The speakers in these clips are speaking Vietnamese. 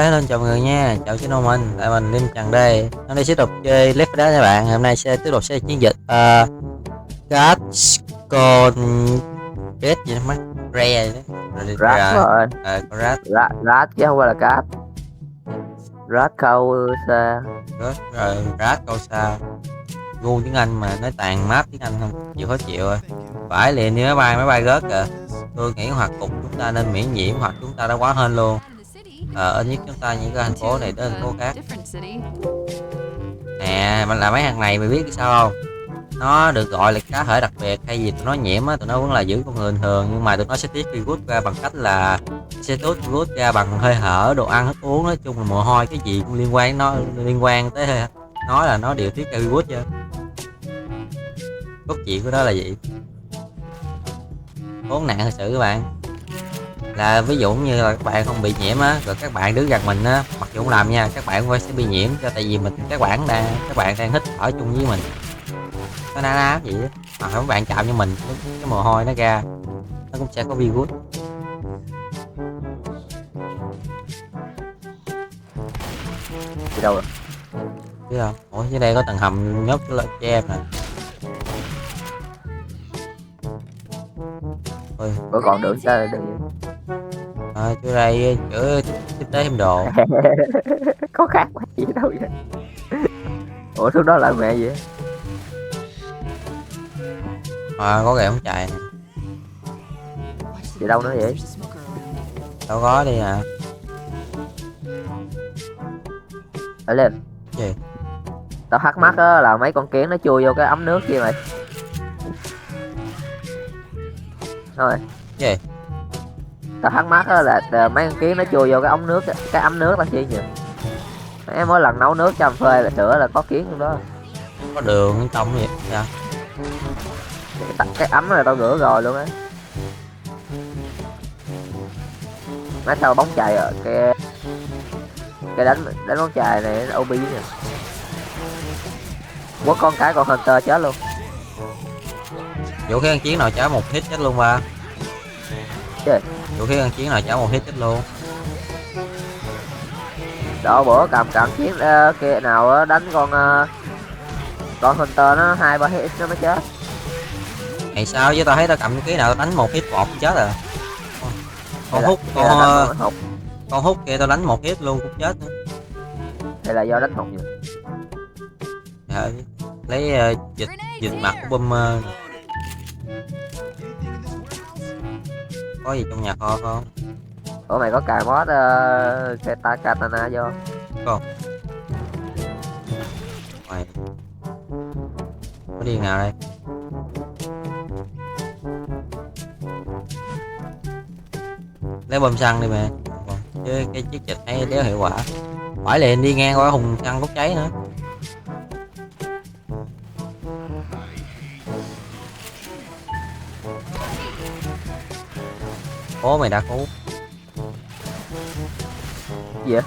Hello chào mọi người nha, chào chính mình, tại mình Lim Trần đây. Hôm nay sẽ tiếp tục chơi Left 4 Dead các bạn. Hôm nay sẽ tiếp tục sẽ chiến dịch Gascon Red gì đó mắt Rare Rát rồi. con Rat Rát chứ không phải là cát. Rát câu xa. rồi Rat câu sao gu tiếng Anh mà nói toàn map tiếng Anh không chịu khó chịu rồi. Phải liền đi máy bay rớt kìa. Tôi nghĩ hoặc cục chúng ta nên miễn nhiễm hoặc chúng ta đã quá hên luôn. Ít nhất chúng ta những cái thành phố này đến thành phố khác nè, mình là mấy thằng này mày biết sao không, nó được gọi là cá thể đặc biệt hay gì tụi nó nhiễm á, tụi nó vẫn là giữ con người bình thường nhưng mà tụi nó sẽ tiết virus ra bằng cách là sẽ tiết virus ra bằng hơi thở, đồ ăn, thức uống, nói chung là mồ hôi, cái gì cũng liên quan, nó liên quan tới nói là nó đều tiết ra virus chứ. Cốt truyện của đó là gì, khốn nạn thật sự các bạn. Là ví dụ như là các bạn không bị nhiễm á, rồi các bạn đứng gần mình á, mặc dù không làm nha, các bạn cũng sẽ bị nhiễm cho, tại vì các bạn đang hít thở chung với mình, nó ná gì á, mà các bạn chạm như mình cái mồ hôi nó ra nó cũng sẽ có virus. Đi đâu rồi? Biết không? Ủa dưới đây có tầng hầm nhốt cho em nè. Ôi Bữa còn đường ta đi. chỗ đây chữa tiếp tế thêm đồ. Có khác quá gì đâu vậy. Ủa lúc đó là mẹ gì? Có gậy ống chài nè. Đi đâu nữa vậy? Đâu có đi à. Ở lên. Gì? Tao thắc mắc á là mấy con kiến nó chui vô cái ấm nước kia mày. Thôi. Gì? Tao thắc mắc á là mấy con kiến nó chui vô cái ống nước, cái ấm nước là chi nhỉ? Em mỗi lần nấu nước cho phê là sữa là có kiến trong đó. Có đường trong vậy sao? Cái ấm này tao rửa rồi luôn á. Mấy sao bóng chày rồi cái đánh bóng chày này nó OB nè. Quất con cái con Hunter chết luôn. Vũ khí ăn chiến nào trả một hit chết luôn ba. Trời. Vũ khí ăn chiến nào trả một hit chết luôn. Đó bữa cầm chiến kia nào đánh con Hunter nó 2-3 hit nó mới chết. Ngày sao chứ tao thấy tao cầm cái nào tao đánh một hit một chết rồi. Con hút con hút kia tao đánh một hit luôn cũng chết nữa. Hay là do đánh hụt nhỉ? Trời, lấy dịch mặt của Boomer. Có gì trong nhà kho không? Ủa mày có cài mod katana vô Không. Mày có đi nào đây? Lấy bom xăng đi mẹ. Chứ cái chiếc dịch thấy đéo hiệu quả. Phải liền đi ngang qua hùng xăng bốc cháy nữa. Cố mày đã cố. gì vậy?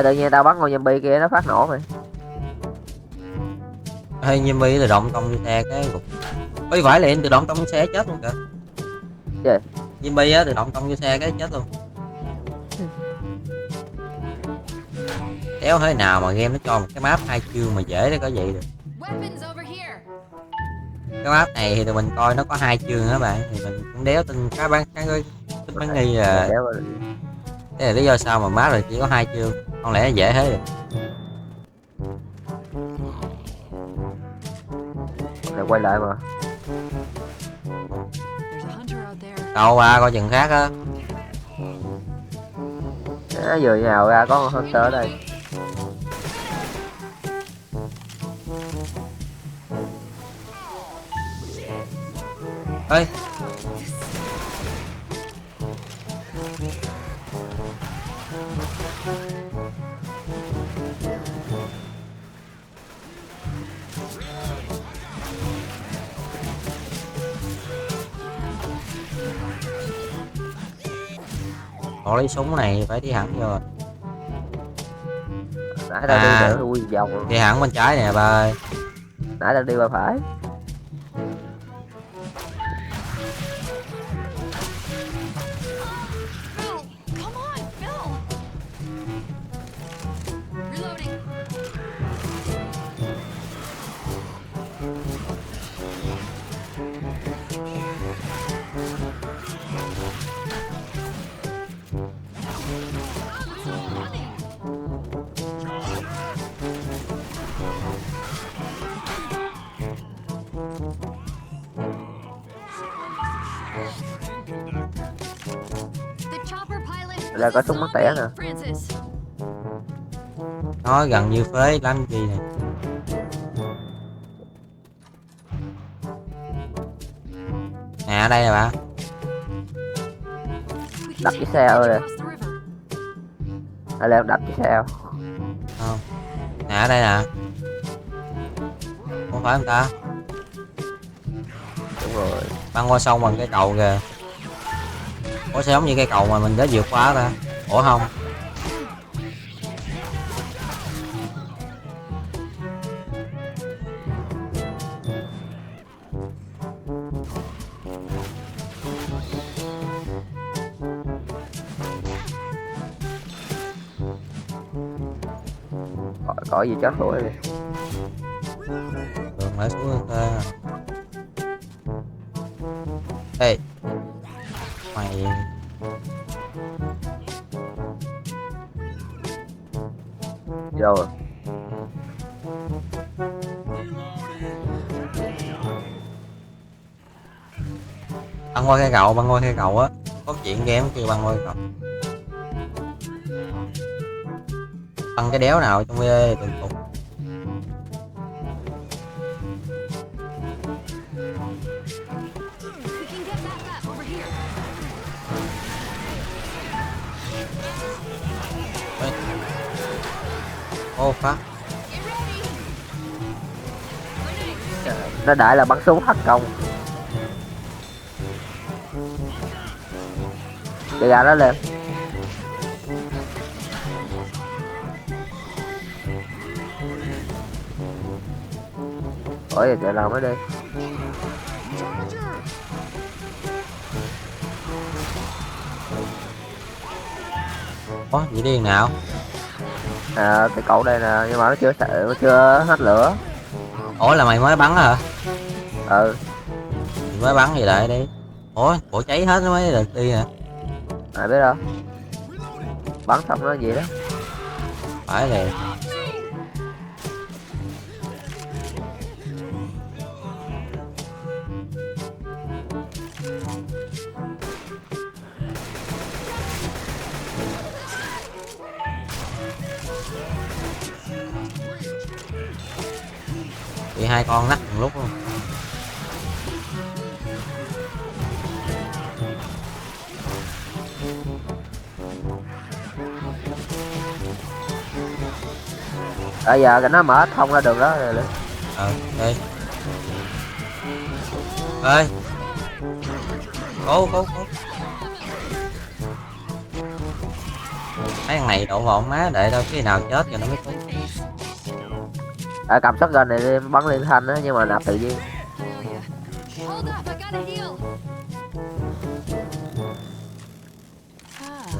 Tự nhiên tao bắn con zombie kia nó phát nổ mày. Hay zombie tự động tông xe cái gục. Ôi phải liền tự động tông xe chết luôn kìa. Gì? Zombie á tự động tông vô xe cái chết luôn. Đéo thế nào mà game nó cho một cái map 2 chương mà dễ để có vậy được. Cái map này thì tụi mình coi nó có 2 chương á bạn, thì mình cũng đéo tin cái bán nghi là thế là lý do sao mà map rồi chỉ có 2 chương, không lẽ dễ thế được. Này quay lại mà. Đâu qua coi chừng khác á. Nó vừa nhào ra có con Hunter ở đây. Ê còn lấy súng này phải đi hẳn vô. Nãy tao đi để ui vòng. Đi hẳn bên trái nè ba ơi. Nãy tao đi qua phải. Là có súng bắn tỉa nè. Nó gần như phế lắm gì nè. Nè ở đây nè bạn. Đập chiếc xe ơi nè. Đây là em đập chiếc xe. Không. Nè ở đây nè. Không phải không ta? Đúng rồi. Băng qua sông bằng cái cầu kìa. Ủa sao giống như cây cầu mà mình đã vượt qua ta? Ủa không? Có gì chết tuổi đi. Đường lại xuống ta. Ê mày Rồi. băng qua cây cầu á, có chuyện game kêu băng qua cây cầu. Băng cái đéo nào trong video từng tục. Ô phát Nó đại là bắn súng thành công. Đi ra đó lên. Ôi trời làm mới đi. có gì điên nào. À, cái cậu đây nè, nhưng mà nó chưa hết lửa. Ủa là mày mới bắn hả? Ừ. Mày mới bắn gì lại đi. Ủa cháy hết nó mới được đi nè. Ai biết đâu. Bắn xong nó gì đó. Phải liền. Bị hai con nắt một lúc luôn. Bây giờ cái nó mở thông ra đường đó rồi. Đây. Ơi. Cố. Mấy thằng này đổ vọng má để đâu khi nào chết rồi nó mới tính. À, cầm shotgun này đi bắn liên thanh á, nhưng mà nạp tự nhiên.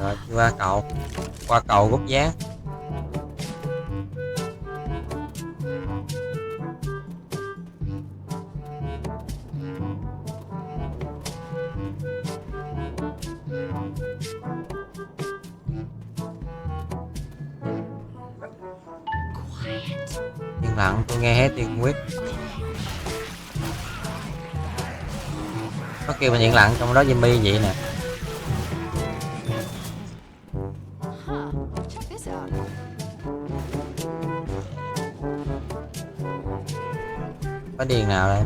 Rồi qua cầu rút giá. Yên lặng, tôi nghe hết tiên quyết. Có kêu mình yên lặng trong đó zombie vậy nè. Có điền nào đây?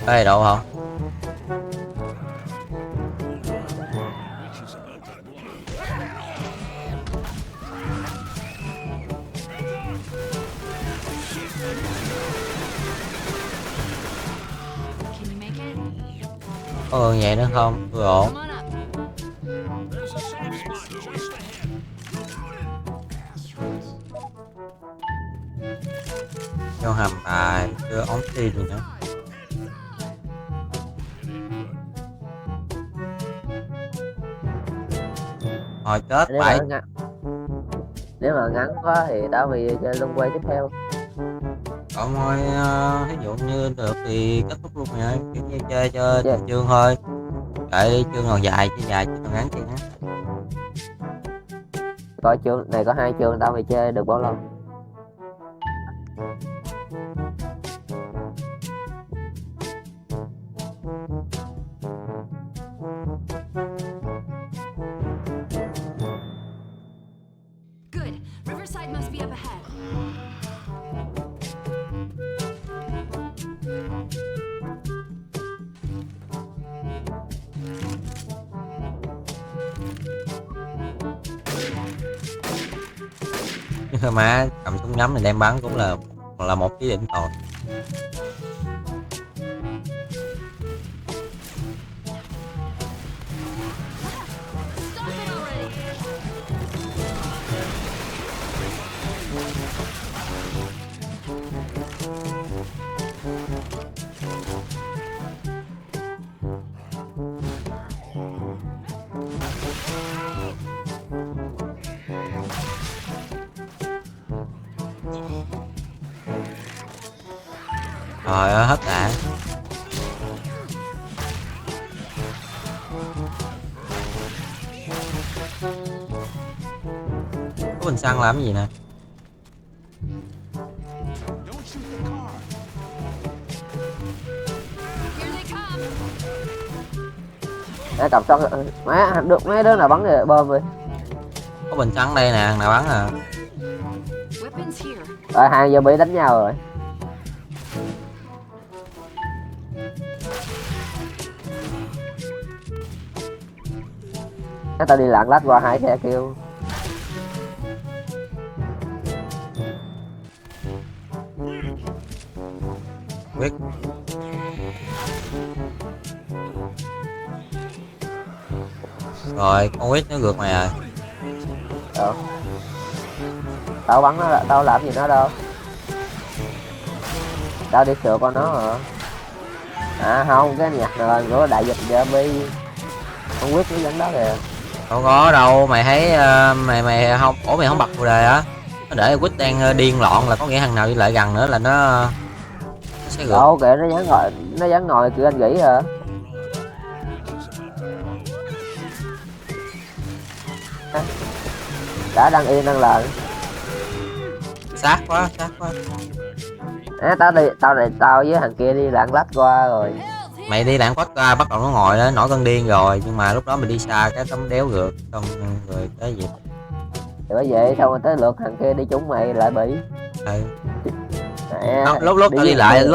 Ê độ không? Có ơn vậy nữa không? Tôi ổn. Cho hầm tài, chưa ống tin gì nữa. Hồi chết phải. Nếu mà ngắn quá thì đã vì chơi lung quay tiếp theo. Còn thôi, ví dụ như được thì kết thúc luôn rồi, kiểu như chơi cho trường thôi. đợi đi, chương còn dài chứ còn ngắn chứ ngắn. Coi chương này có 2 chương tao mày chơi được bao lâu? Good. Riverside must be up ahead. Nhưng mà cầm súng ngắm này đem bắn cũng là một ý định tồi. Stop it already. Trời ơi hết đạn. Có bình xăng làm cái gì nè? Here they come. Để cầm xong má được mấy đứa nào bắn rồi bơm đi. Có bình xăng đây nè, thằng nào bắn à? Weapons here. Rồi hai giờ bị đánh nhau rồi. Cái tao đi lạng lách qua 2 xe kêu. Quyết. Rồi con Quyết nó gượt mày à? Đâu? Tao bắn nó, tao làm gì nó đâu. Tao đi sửa con nó hả? À không, cái nhạc này là của đại dịch zombie. Con Quyết nó dẫn đó kìa. Đâu có đâu, mày thấy mày không, mày không bật vào đề á. Nó để Quyết đang điên loạn là có nghĩa thằng nào đi lại gần nữa là nó sẽ gượt. Đâu kìa, nó dám ngồi kiểu anh nghĩ hả? Đã đang yên đang lời. Sát quá. À, tao với thằng kia đi lạng lách qua rồi. Mày đi lạng quách ra bắt đầu nó ngồi đó nổi cơn điên rồi, nhưng mà lúc đó mình đi xa cái tấm đéo gượt xong rồi cái gì. Thì bởi vậy xong rồi tới lượt thằng kia đi trúng mày lại bị. Ừ. Mẹ, Lúc lúc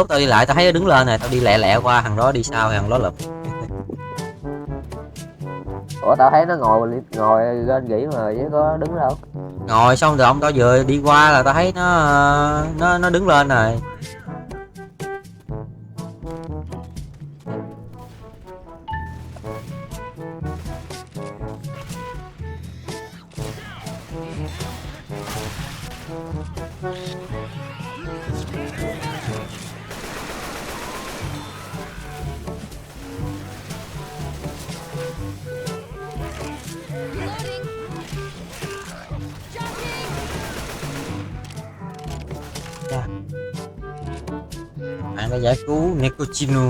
tao đi lại tao thấy nó đứng lên này, tao đi lẹ lẹ qua thằng đó đi sau thằng đó lụm. ủa tao thấy nó ngồi lên nghỉ mà chứ có đứng đâu. Ngồi xong rồi ông tao vừa đi qua là tao thấy nó đứng lên rồi. Reloading. Jockey. Bạn đã giải cứu Nekochino.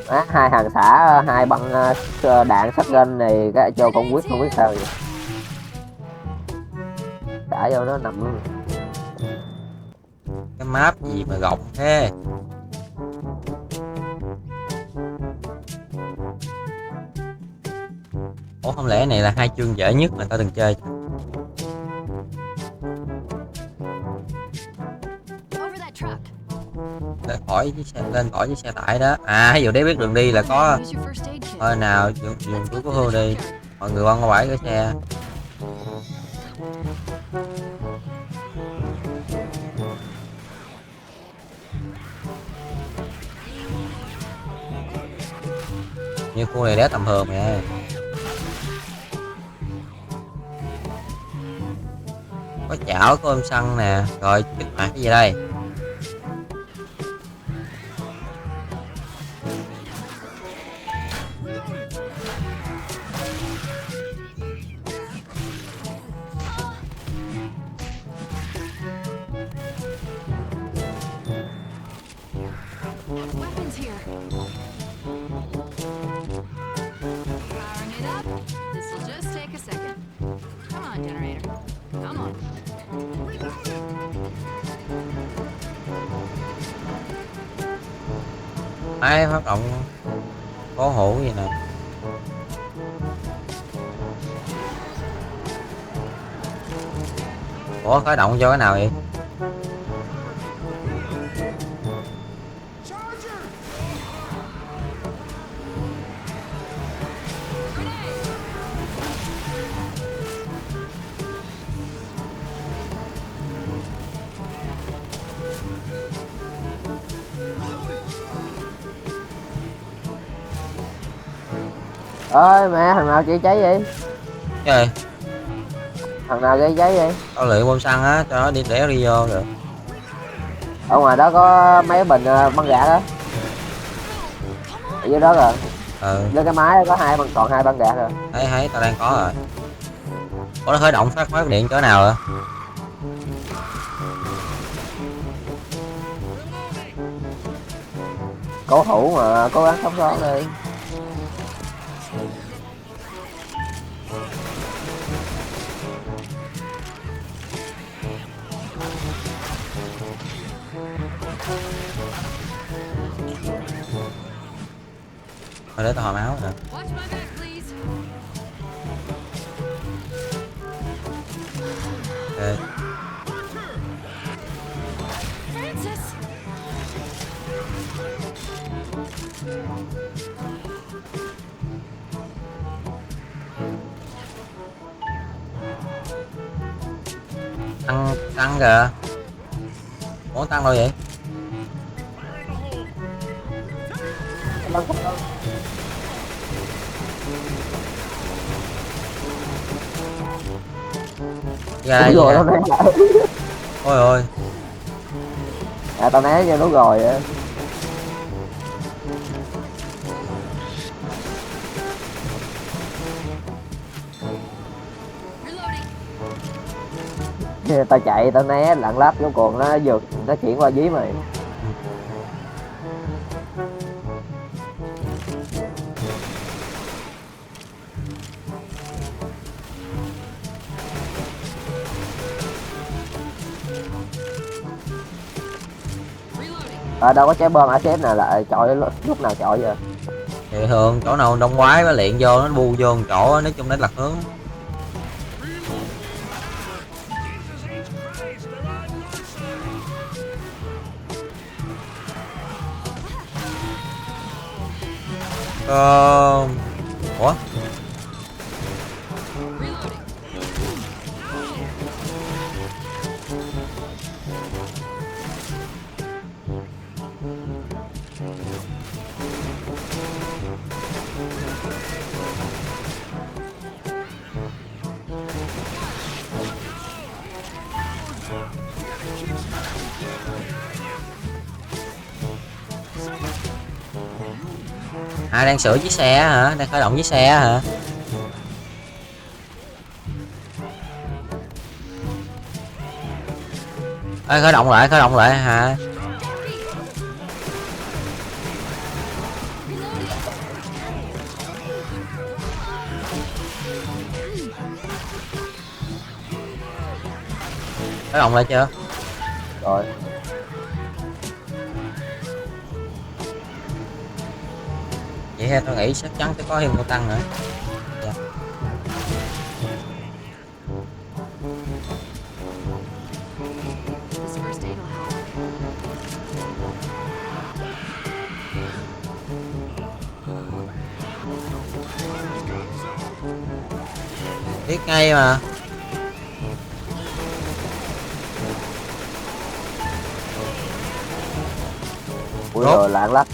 Á, hai hàng xã hai băng đạn shotgun này cái cho con Quyết không biết sao vậy. Xả vô nó nằm luôn. Cái map gì mà rộng thế. Ủa không lẽ này là 2 chương dễ nhất mà tao từng chơi. Over that truck. Lên khỏi chiếc xe tải đó. À ví dụ để biết đường đi là có Use your first aid kit. thôi nào dùng túi của Hương đi. Mọi người qua bãi cái xe. Như khu này đéo tầm thường mày ơi. Có chảo, có ôm xăng nè. Rồi kích hoạt cái gì đây? signals here. Powering it up. This'll just take a second. Come on, generator. Come on. Máy phát động cố hữu gì nè. Ủa khởi động cho cái nào vậy? Ơi mẹ, thằng nào chữa cháy vậy? Trời, Thằng nào gây cháy vậy? tao luyện bom xăng á cho nó đi để đi vô được. Ở ngoài đó có mấy bình băng gạc á. Ở dưới đó rồi. Ừ, Lên cái máy có còn hai băng gạc rồi. thấy tao đang có rồi. Ủa nó khởi động phát điện chỗ nào rồi? Cố thủ mà cố gắng sống sót đi. Thôi để tao hồi máu nè. Watch my back, please. Ok. Francis! Tăng kìa. Muốn tăng đâu vậy? Ra đây Rồi ra. nó né lại. Ôi ôi. À tao né cho nó rồi á. Reloading. Tao chạy tao né lạng lách cuối cùng nó vượt nó chuyển qua dí mày. Reloading. Đâu có trái bom ACF nào lại chọi lúc nào chọi vậy? Thì thường chỗ nào đông quái với luyện vô nó bu vô một chỗ nói chung để lật hướng. Ủa Reloading. à đang sửa chiếc xe hả, đang khởi động chiếc xe hả? Ê, khởi động lại hả? Khởi động lại chưa? Rồi. Vậy ha, tôi nghĩ chắc chắn sẽ có thêm cô tăng nữa. Dạ. This first aid will help. Biết ngay mà. Ui Rốt. rồi lạng lách.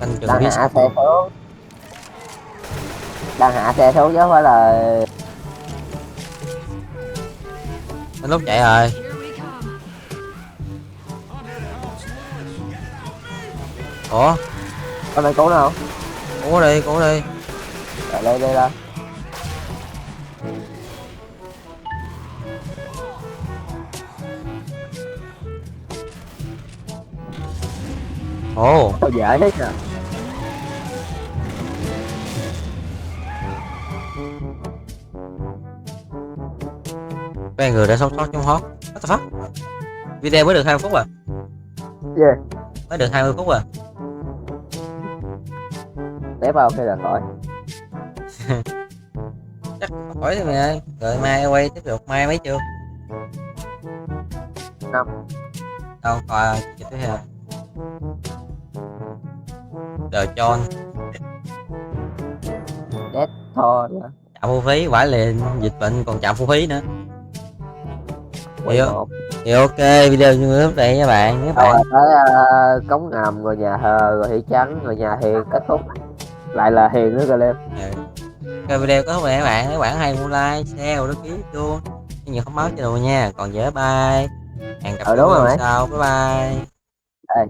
Canh chừng Đang biết hạ xe xuống. Đang hạ xe xuống chứ không phải là đến lúc chạy rồi. Here we come. Ủa có này cứu nó không? cố đi. Rồi đây đây là Ồ, Sao dễ thế nè. cái người đã sống sót trong hot. What the fuck? Video mới được 20 phút à? Yeah. Mới được 20 phút à? Té vào khi là khỏi. Chắc không khỏi thôi mày ơi. Rồi mai quay tiếp tục, mai mấy chưa? 5. Đâu, coi tiếp theo. The John, Dead Thor nữa. trạm thu phí, vãi liền, dịch bệnh còn trạm thu phí nữa. Quay Hiểu. một. Thì ok, video như lúc đây nha bạn, các bạn. Rồi tới cống ngầm, rồi nhà thờ, rồi thị trấn, rồi nhà hiền, kết thúc lại là hiền nữa rồi lên. Cái video có thúc này các bạn hay mua like, share, rồi đăng ký chuông, nhiều thông báo cho đồ nha. Còn giờ bye, hẹn gặp Đúng rồi video mate. sau, bye bye. Đây.